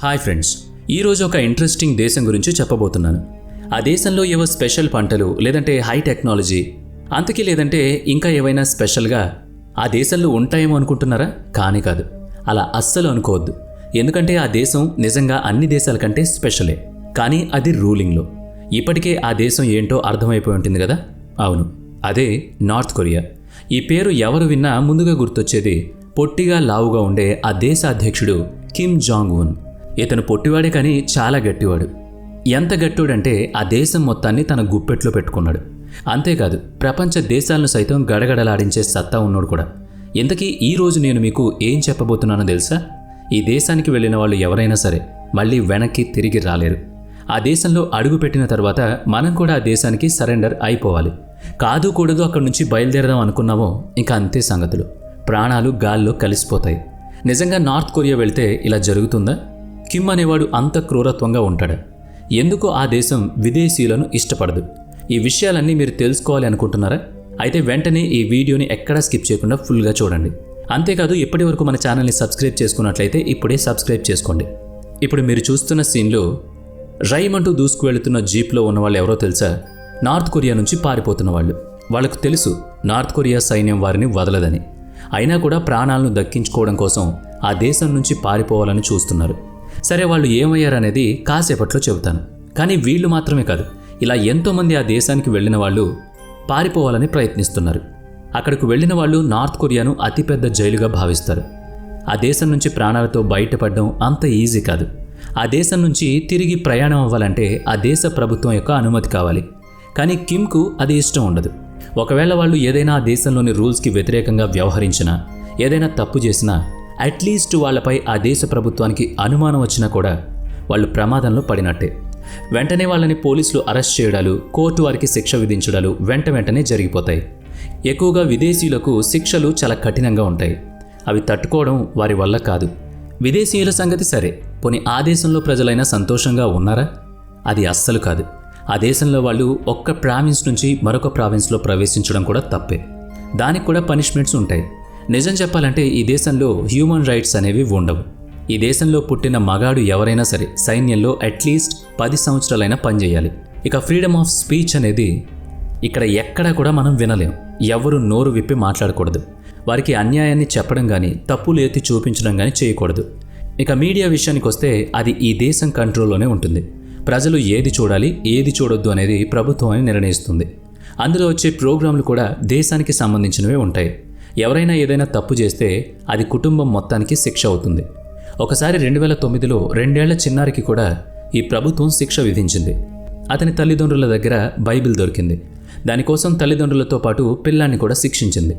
Hi friends, ఈరోజు ఒక interesting దేశం గురించి చెప్పబోతున్నాను. ఆ దేశంలో ఏవో స్పెషల్ పంటలు లేదంటే హై టెక్నాలజీ అంతకీ లేదంటే ఇంకా ఏవైనా స్పెషల్గా ఆ దేశంలో ఉంటాయేమో అనుకుంటున్నారా? కానీ కాదు, అలా అస్సలు అనుకోవద్దు. ఎందుకంటే ఆ దేశం నిజంగా అన్ని దేశాల కంటే స్పెషలే. కానీ అది రూలింగ్లో. ఇప్పటికే ఆ దేశం ఏంటో అర్థమైపోయి ఉంటుంది కదా. అవును, అదే నార్త్ కొరియా. ఈ పేరు ఎవరు విన్నా ముందుగా గుర్తొచ్చేది పొట్టిగా లావుగా ఉండే ఆ దేశ అధ్యక్షుడు కిమ్ జాంగ్ ఉన్. ఇతను పొట్టివాడే కానీ చాలా గట్టివాడు. ఎంత గట్టివాడంటే ఆ దేశం మొత్తాన్ని తన గుప్పెట్లో పెట్టుకున్నాడు. అంతేకాదు, ప్రపంచ దేశాలను సైతం గడగడలాడించే సత్తా ఉన్నాడు కూడా. ఇంతకీ ఈరోజు నేను మీకు ఏం చెప్పబోతున్నానో తెలుసా? ఈ దేశానికి వెళ్ళిన వాళ్ళు ఎవరైనా సరే మళ్ళీ వెనక్కి తిరిగి రాలేరు. ఆ దేశంలో అడుగు పెట్టిన తర్వాత మనం కూడా ఆ దేశానికి సరెండర్ అయిపోవాలి. కాదు కూడదు అక్కడి నుంచి బయలుదేరదాం అనుకున్నామో ఇంకా అంతే సంగతులు. ప్రాణాలు గాల్లో కలిసిపోతాయి. నిజంగా నార్త్ కొరియా వెళ్తే ఇలా జరుగుతుందా? కిమ్ అనేవాడు అంత క్రూరత్వంగా ఉంటాడా? ఎందుకు ఆ దేశం విదేశీయులను ఇష్టపడదు? ఈ విషయాలన్నీ మీరు తెలుసుకోవాలి అనుకుంటున్నారా? అయితే వెంటనే ఈ వీడియోని ఎక్కడా స్కిప్ చేయకుండా ఫుల్గా చూడండి. అంతేకాదు, ఇప్పటి వరకు మన ఛానల్ని సబ్స్క్రైబ్ చేసుకున్నట్లయితే ఇప్పుడే సబ్స్క్రైబ్ చేసుకోండి. ఇప్పుడు మీరు చూస్తున్న సీన్లో రైమంటూ దూసుకు వెళుతున్న జీప్లో ఉన్న వాళ్ళు ఎవరో తెలుసా? నార్త్ కొరియా నుంచి పారిపోతున్న వాళ్ళు. వాళ్ళకు తెలుసు నార్త్ కొరియా సైన్యం వారిని వదలదని. అయినా కూడా ప్రాణాలను దక్కించుకోవడం కోసం ఆ దేశం నుంచి పారిపోవాలని చూస్తున్నారు. సరే, వాళ్ళు ఏమయ్యారనేది కాసేపట్లో చెబుతాను. కానీ వీళ్ళు మాత్రమే కాదు, ఇలా ఎంతోమంది ఆ దేశానికి వెళ్ళిన వాళ్ళు పారిపోవాలని ప్రయత్నిస్తున్నారు. అక్కడికి వెళ్ళిన వాళ్ళు నార్త్ కొరియాను అతిపెద్ద జైలుగా భావిస్తారు. ఆ దేశం నుంచి ప్రాణాలతో బయటపడడం అంత ఈజీ కాదు. ఆ దేశం నుంచి తిరిగి ప్రయాణం అవ్వాలంటే ఆ దేశ ప్రభుత్వం యొక్క అనుమతి కావాలి. కానీ కిమ్కు అది ఇష్టం ఉండదు. ఒకవేళ వాళ్ళు ఏదైనా ఆ దేశంలోని రూల్స్కి వ్యతిరేకంగా వ్యవహరించినా, ఏదైనా తప్పు చేసినా, అట్లీస్ట్ వాళ్ళపై ఆ దేశ ప్రభుత్వానికి అనుమానం వచ్చినా కూడా వాళ్ళు ప్రమాదంలో పడినట్టే. వెంటనే వాళ్ళని పోలీసులు అరెస్ట్ చేయడాలు, కోర్టు వారికి శిక్ష విధించడాలు వెంటనే జరిగిపోతాయి. ఎక్కువగా విదేశీయులకు శిక్షలు చాలా కఠినంగా ఉంటాయి. అవి తట్టుకోవడం వారి వల్ల కాదు. విదేశీయుల సంగతి సరే, పోనీ ఆ దేశంలో ప్రజలైనా సంతోషంగా ఉన్నారా? అది అస్సలు కాదు. ఆ దేశంలో వాళ్ళు ఒక్క ప్రావిన్స్ నుంచి మరొక ప్రావిన్స్లో ప్రవేశించడం కూడా తప్పే. దానికి కూడా పనిష్మెంట్స్ ఉంటాయి. నిజం చెప్పాలంటే ఈ దేశంలో హ్యూమన్ రైట్స్ అనేవి ఉండవు. ఈ దేశంలో పుట్టిన మగాడు ఎవరైనా సరే సైన్యంలో అట్లీస్ట్ 10 సంవత్సరాలైనా పనిచేయాలి. ఇక ఫ్రీడమ్ ఆఫ్ స్పీచ్ అనేది ఇక్కడ ఎక్కడా కూడా మనం వినలేం. ఎవరు నోరు విప్పి మాట్లాడకూడదు. వారికి అన్యాయాన్ని చెప్పడం కానీ, తప్పులు ఎత్తి చూపించడం కానీ చేయకూడదు. ఇక మీడియా విషయానికి వస్తే అది ఈ దేశం కంట్రోల్లోనే ఉంటుంది. ప్రజలు ఏది చూడాలి, ఏది చూడొద్దు అనేది ప్రభుత్వం నిర్ణయిస్తుంది. అందులో వచ్చే ప్రోగ్రాంలు కూడా దేశానికి సంబంధించినవే ఉంటాయి. ఎవరైనా ఏదైనా తప్పు చేస్తే అది కుటుంబం మొత్తానికి శిక్ష అవుతుంది. ఒకసారి 2009లో 2 ఏళ్ల చిన్నారికి కూడా ఈ ప్రభుత్వం శిక్ష విధించింది. అతని తల్లిదండ్రుల దగ్గర బైబిల్ దొరికింది. దానికోసం తల్లిదండ్రులతో పాటు పిల్లాన్ని కూడా శిక్షించింది.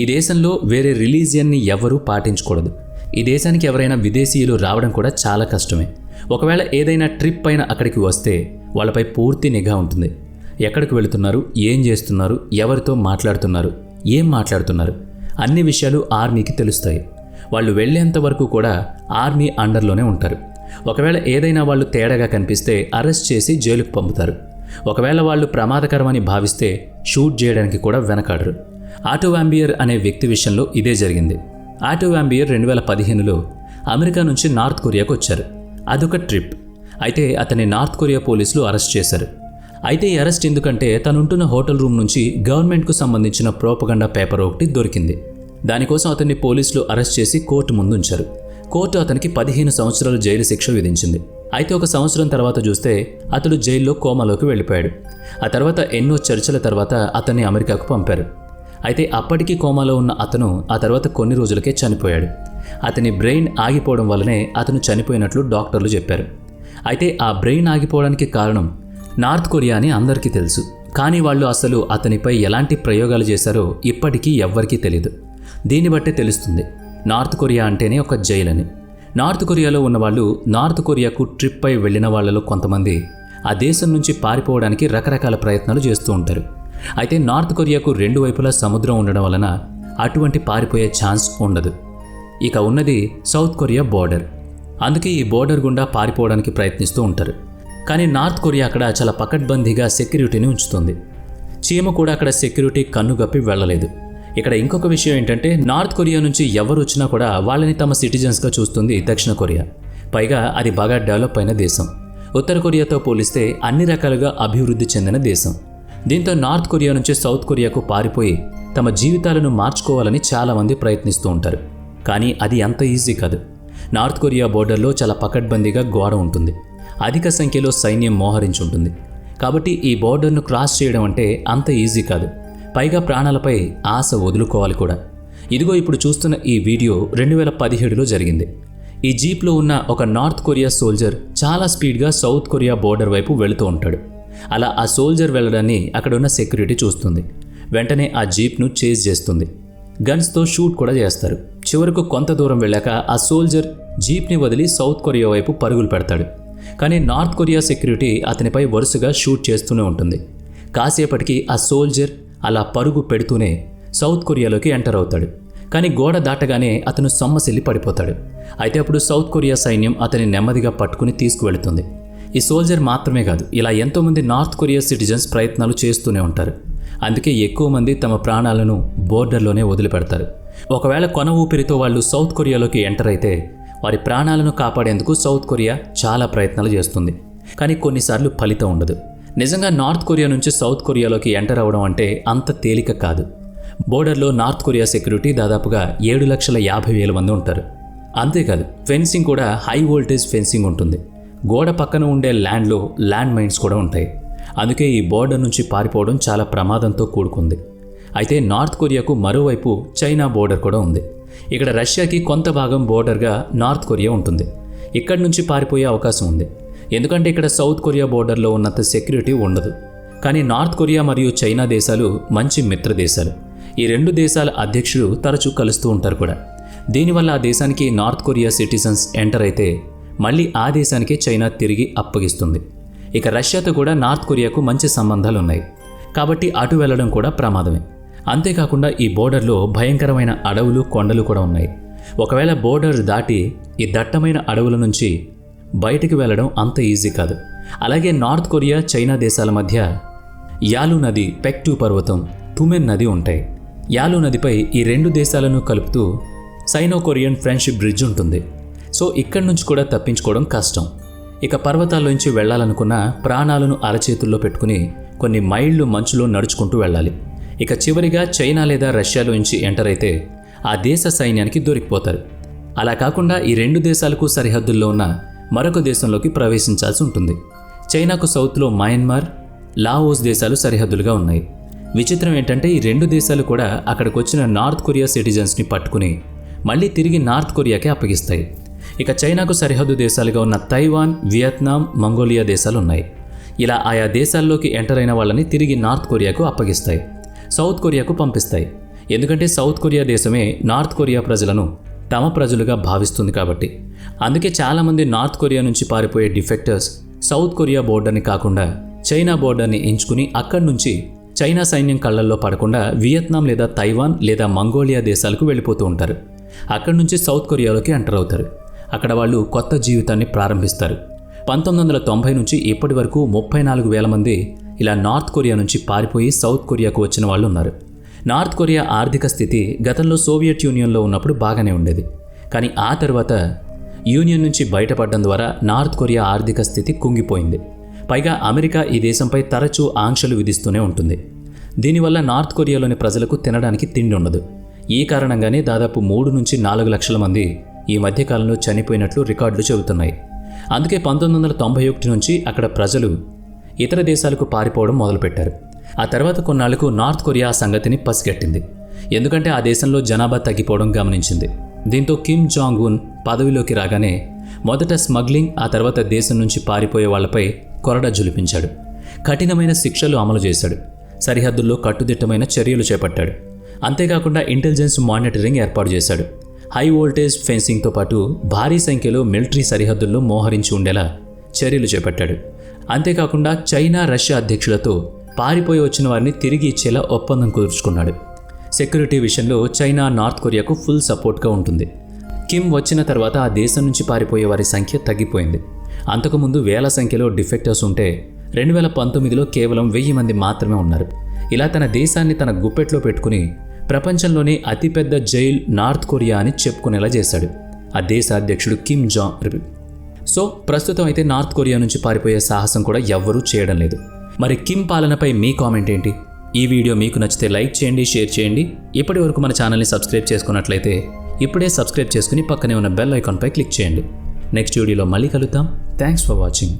ఈ దేశంలో వేరే రిలీజియన్ని ఎవరూ పాటించకూడదు. ఈ దేశానికి ఎవరైనా విదేశీయులు రావడం కూడా చాలా కష్టమే. ఒకవేళ ఏదైనా ట్రిప్ పైన అక్కడికి వస్తే వాళ్ళపై పూర్తి నిఘా ఉంటుంది. ఎక్కడికి వెళుతున్నారు, ఏం చేస్తున్నారు, ఎవరితో మాట్లాడుతున్నారు, ఏం మాట్లాడుతున్నారు, అన్ని విషయాలు ఆర్మీకి తెలుస్తాయి. వాళ్ళు వెళ్ళేంత వరకు కూడా ఆర్మీ అండర్లోనే ఉంటారు. ఒకవేళ ఏదైనా వాళ్ళు తేడాగా కనిపిస్తే అరెస్ట్ చేసి జైలుకు పంపుతారు. ఒకవేళ వాళ్ళు ప్రమాదకరమని భావిస్తే షూట్ చేయడానికి కూడా వెనకాడరు. ఆటో వాంబియర్ అనే వ్యక్తి విషయంలో ఇదే జరిగింది. ఆటో వాంబియర్ 2015లో అమెరికా నుంచి నార్త్ కొరియాకు వచ్చారు. అదొక ట్రిప్. అయితే అతన్ని నార్త్ కొరియా పోలీసులు అరెస్ట్ చేశారు. అయితే ఈ అరెస్ట్ ఎందుకంటే తనుంటున్న హోటల్ రూమ్ నుంచి గవర్నమెంట్కు సంబంధించిన ప్రోపగండా పేపర్ ఒకటి దొరికింది. దానికోసం అతన్ని పోలీసులు అరెస్ట్ చేసి కోర్టు ముందు ఉంచారు. కోర్టు అతనికి 15 సంవత్సరాలు జైలు శిక్ష విధించింది. అయితే 1 సంవత్సరం తర్వాత చూస్తే అతడు జైల్లో కోమాలోకి వెళ్ళిపోయాడు. ఆ తర్వాత ఎన్నో చర్చల తర్వాత అతన్ని అమెరికాకు పంపారు. అయితే అప్పటికీ కోమాలో ఉన్న అతను ఆ తర్వాత కొన్ని రోజులకే చనిపోయాడు. అతని బ్రెయిన్ ఆగిపోవడం వల్లనే అతను చనిపోయినట్లు డాక్టర్లు చెప్పారు. అయితే ఆ బ్రెయిన్ ఆగిపోవడానికి కారణం నార్త్ కొరియా అని అందరికీ తెలుసు. కానీ వాళ్ళు అసలు అతనిపై ఎలాంటి ప్రయోగాలు చేశారో ఇప్పటికీ ఎవ్వరికీ తెలియదు. దీన్ని బట్టే తెలుస్తుంది నార్త్ కొరియా అంటేనే ఒక జైలని. నార్త్ కొరియాలో ఉన్నవాళ్ళు నార్త్ కొరియాకు ట్రిప్ పై వెళ్ళిన వాళ్ళలో కొంతమంది ఆ దేశం నుంచి పారిపోవడానికి రకరకాల ప్రయత్నాలు చేస్తూ ఉంటారు. అయితే నార్త్ కొరియాకు 2 వైపులా సముద్రం ఉండడం వలన అటువంటి పారిపోయే ఛాన్స్ ఉండదు. ఇక ఉన్నది సౌత్ కొరియా బోర్డర్. అందుకే ఈ బోర్డర్ గుండా పారిపోవడానికి ప్రయత్నిస్తూ ఉంటారు. కానీ నార్త్ కొరియా అక్కడ చాలా పకడ్బందీగా సెక్యూరిటీని ఉంచుతుంది. చీమ కూడా అక్కడ సెక్యూరిటీ కన్నుగప్పి వెళ్ళలేదు. ఇక్కడ ఇంకొక విషయం ఏంటంటే నార్త్ కొరియా నుంచి ఎవరు వచ్చినా కూడా వాళ్ళని తమ సిటిజన్స్గా చూస్తుంది దక్షిణ కొరియా. పైగా అది బాగా డెవలప్ అయిన దేశం. ఉత్తర కొరియాతో పోలిస్తే అన్ని రకాలుగా అభివృద్ధి చెందిన దేశం. దీంతో నార్త్ కొరియా నుంచి సౌత్ కొరియాకు పారిపోయి తమ జీవితాలను మార్చుకోవాలని చాలామంది ప్రయత్నిస్తూ ఉంటారు. కానీ అది అంత ఈజీ కాదు. నార్త్ కొరియా బోర్డర్లో చాలా పకడ్బందీగా గోడ ఉంటుంది. అధిక సంఖ్యలో సైన్యం మోహరించి ఉంటుంది. కాబట్టి ఈ బోర్డర్ను క్రాస్ చేయడం అంటే అంత ఈజీ కాదు. పైగా ప్రాణాలపై ఆశ వదులుకోవాలి కూడా. ఇదిగో ఇప్పుడు చూస్తున్న ఈ వీడియో 2017లో జరిగింది. ఈ జీప్లో ఉన్న ఒక నార్త్ కొరియా సోల్జర్ చాలా స్పీడ్గా సౌత్ కొరియా బోర్డర్ వైపు వెళుతూ ఉంటాడు. అలా ఆ సోల్జర్ వెళ్ళడాన్ని అక్కడ ఉన్న సెక్యూరిటీ చూస్తుంది. వెంటనే ఆ జీప్ను చేజ్ చేస్తుంది. గన్స్తో షూట్ కూడా చేస్తారు. చివరకు కొంత దూరం వెళ్ళాక ఆ సోల్జర్ జీప్ని వదిలి సౌత్ కొరియా వైపు పరుగులు పెడతాడు. కానీ నార్త్ కొరియా సెక్యూరిటీ అతనిపై వరుసగా షూట్ చేస్తూనే ఉంటుంది. కాసేపటికి ఆ సోల్జర్ అలా పరుగు పెడుతూనే సౌత్ కొరియాలోకి ఎంటర్ అవుతాడు. కానీ గోడ దాటగానే అతను సొమ్మసిల్లి పడిపోతాడు. అయితే అప్పుడు సౌత్ కొరియా సైన్యం అతని నెమ్మదిగా పట్టుకుని తీసుకువెళుతుంది. ఈ సోల్జర్ మాత్రమే కాదు, ఇలా ఎంతోమంది నార్త్ కొరియా సిటిజన్స్ ప్రయత్నాలు చేస్తూనే ఉంటారు. అందుకే ఎక్కువ మంది తమ ప్రాణాలను బోర్డర్లోనే వదిలిపెడతారు. ఒకవేళ కొన ఊపిరితో వాళ్ళు సౌత్ కొరియాలోకి ఎంటర్ అయితే వారి ప్రాణాలను కాపాడేందుకు సౌత్ కొరియా చాలా ప్రయత్నాలు చేస్తుంది. కానీ కొన్నిసార్లు ఫలితం ఉండదు. నిజంగా నార్త్ కొరియా నుంచి సౌత్ కొరియాలోకి ఎంటర్ అవ్వడం అంటే అంత తేలిక కాదు. బోర్డర్లో నార్త్ కొరియా సెక్యూరిటీ దాదాపుగా 7,50,000 మంది ఉంటారు. అంతేకాదు, ఫెన్సింగ్ కూడా హై వోల్టేజ్ ఫెన్సింగ్ ఉంటుంది. గోడ పక్కన ఉండే ల్యాండ్లో ల్యాండ్ మైన్స్ కూడా ఉంటాయి. అందుకే ఈ బోర్డర్ నుంచి పారిపోవడం చాలా ప్రమాదంతో కూడుకుంది. అయితే నార్త్ కొరియాకు మరోవైపు చైనా బోర్డర్ కూడా ఉంది. ఇక్కడ రష్యాకి కొంత భాగం బోర్డర్గా నార్త్ కొరియా ఉంటుంది. ఇక్కడి నుంచి పారిపోయే అవకాశం ఉంది. ఎందుకంటే ఇక్కడ సౌత్ కొరియా బోర్డర్లో ఉన్నంత సెక్యూరిటీ ఉండదు. కానీ నార్త్ కొరియా మరియు చైనా దేశాలు మంచి మిత్ర దేశాలు. ఈ రెండు దేశాల అధ్యక్షులు తరచూ కలుస్తూ ఉంటారు కూడా. దీనివల్ల ఆ దేశానికి నార్త్ కొరియా సిటిజన్స్ ఎంటర్ అయితే మళ్ళీ ఆ దేశానికే చైనా తిరిగి అప్పగిస్తుంది. ఇక రష్యాతో కూడా నార్త్ కొరియాకు మంచి సంబంధాలు ఉన్నాయి. కాబట్టి అటు వెళ్లడం కూడా ప్రమాదమే. అంతేకాకుండా ఈ బోర్డర్లో భయంకరమైన అడవులు, కొండలు కూడా ఉన్నాయి. ఒకవేళ బోర్డర్ దాటి ఈ దట్టమైన అడవుల నుంచి బయటికి వెళ్లడం అంత ఈజీ కాదు. అలాగే నార్త్ కొరియా, చైనా దేశాల మధ్య యాలు నది, పెక్టూ పర్వతం, తుమెన్ నది ఉంటాయి. యాలు నదిపై ఈ రెండు దేశాలను కలుపుతూ సైనో కొరియన్ ఫ్రెండ్షిప్ బ్రిడ్జ్ ఉంటుంది. సో ఇక్కడి నుంచి కూడా తప్పించుకోవడం కష్టం. ఇక పర్వతాల్లోంచి వెళ్లాలనుకున్న ప్రాణాలను అరచేతుల్లో పెట్టుకుని కొన్ని మైళ్ళు మంచులో నడుచుకుంటూ వెళ్ళాలి. ఇక చివరిగా చైనా లేదా రష్యాలోంచి ఎంటర్ అయితే ఆ దేశ సైన్యానికి దొరికిపోతారు. అలా కాకుండా ఈ రెండు దేశాలకు సరిహద్దుల్లో ఉన్న మరొక దేశంలోకి ప్రవేశించాల్సి ఉంటుంది. చైనాకు సౌత్లో మయన్మార్, లావోస్ దేశాలు సరిహద్దులుగా ఉన్నాయి. విచిత్రం ఏంటంటే ఈ రెండు దేశాలు కూడా అక్కడికి వచ్చిన నార్త్ కొరియా సిటిజన్స్ని పట్టుకుని మళ్ళీ తిరిగి నార్త్ కొరియాకే అప్పగిస్తాయి. ఇక చైనాకు సరిహద్దు దేశాలుగా ఉన్న తైవాన్, వియత్నాం, మంగోలియా దేశాలు ఉన్నాయి. ఇలా ఆయా దేశాల్లోకి ఎంటర్ అయిన వాళ్ళని తిరిగి నార్త్ కొరియాకు అప్పగిస్తాయి, సౌత్ కొరియాకు పంపిస్తాయి. ఎందుకంటే సౌత్ కొరియా దేశమే నార్త్ కొరియా ప్రజలను తమ ప్రజలుగా భావిస్తుంది కాబట్టి. అందుకే చాలామంది నార్త్ కొరియా నుంచి పారిపోయే డిఫెక్టర్స్ సౌత్ కొరియా బోర్డర్ని కాకుండా చైనా బోర్డర్ని ఎంచుకుని అక్కడి నుంచి చైనా సైన్యం కళ్ళల్లో పడకుండా వియత్నాం లేదా తైవాన్ లేదా మంగోలియా దేశాలకు వెళ్ళిపోతూ ఉంటారు. అక్కడి నుంచి సౌత్ కొరియాలోకి ఎంటర్ అవుతారు. అక్కడ వాళ్ళు కొత్త జీవితాన్ని ప్రారంభిస్తారు. 1990 నుంచి ఇప్పటి వరకు 34,000 మంది ఇలా నార్త్ కొరియా నుంచి పారిపోయి సౌత్ కొరియాకు వచ్చిన వాళ్ళు ఉన్నారు. నార్త్ కొరియా ఆర్థిక స్థితి గతంలో సోవియట్ యూనియన్లో ఉన్నప్పుడు బాగానే ఉండేది. కానీ ఆ తర్వాత యూనియన్ నుంచి బయటపడడం ద్వారా నార్త్ కొరియా ఆర్థిక స్థితి కుంగిపోయింది. పైగా అమెరికా ఈ దేశంపై తరచూ ఆంక్షలు విధిస్తూనే ఉంటుంది. దీనివల్ల నార్త్ కొరియాలోని ప్రజలకు తినడానికి తిండి ఉండదు. ఈ కారణంగానే దాదాపు 3 నుంచి 4 లక్షల మంది ఈ మధ్యకాలంలో చనిపోయినట్లు రికార్డులు చెబుతున్నాయి. అందుకే 1991 నుంచి అక్కడ ప్రజలు ఇతర దేశాలకు పారిపోవడం మొదలుపెట్టారు. ఆ తర్వాత కొన్నాళ్లకు నార్త్ కొరియా ఆ సంగతిని పసిగట్టింది. ఎందుకంటే ఆ దేశంలో జనాభా తగ్గిపోవడం గమనించింది. దీంతో కిమ్ జాంగ్ ఉన్ పదవిలోకి రాగానే మొదట స్మగ్లింగ్, ఆ తర్వాత దేశం నుంచి పారిపోయే వాళ్లపై కొరడా జులిపించాడు. కఠినమైన శిక్షలు అమలు చేశాడు. సరిహద్దుల్లో కట్టుదిట్టమైన చర్యలు చేపట్టాడు. అంతేకాకుండా ఇంటెలిజెన్స్ మానిటరింగ్ ఏర్పాటు చేశాడు. హై వోల్టేజ్ ఫెన్సింగ్తో పాటు భారీ సంఖ్యలో మిలిటరీ సరిహద్దుల్లో మోహరించి ఉండేలా చర్యలు చేపట్టాడు. అంతేకాకుండా చైనా, రష్యా అధ్యక్షులతో పారిపోయి వచ్చిన వారిని తిరిగి ఇచ్చేలా ఒప్పందం కుదుర్చుకున్నాడు. సెక్యూరిటీ విషయంలో చైనా నార్త్ కొరియాకు ఫుల్ సపోర్ట్గా ఉంటుంది. కిమ్ వచ్చిన తర్వాత ఆ దేశం నుంచి పారిపోయే వారి సంఖ్య తగ్గిపోయింది. అంతకుముందు వేల సంఖ్యలో డిఫెక్టర్స్ ఉంటే 2019లో కేవలం 1000 మంది మాత్రమే ఉన్నారు. ఇలా తన దేశాన్ని తన గుప్పెట్లో పెట్టుకుని ప్రపంచంలోనే అతిపెద్ద జైల్ నార్త్ కొరియా అని చెప్పుకునేలా చేశాడు ఆ దేశ అధ్యక్షుడు కిమ్ జాంగ్. సో ప్రస్తుతం అయితే నార్త్ కొరియా నుంచి పారిపోయే సాహసం కూడా ఎవ్వరూ చేయడం లేదు. మరి కిమ్ పాలనపై మీ కామెంట్ ఏంటి? ఈ వీడియో మీకు నచ్చితే లైక్ చేయండి, షేర్ చేయండి. ఇప్పటి వరకు మన ఛానల్ని సబ్స్క్రైబ్ చేసుకున్నట్లయితే ఇప్పుడే సబ్స్క్రైబ్ చేసుకుని పక్కనే ఉన్న బెల్ ఐకాన్పై క్లిక్ చేయండి. నెక్స్ట్ వీడియోలో మళ్ళీ కలుద్దాం. Thanks for watching.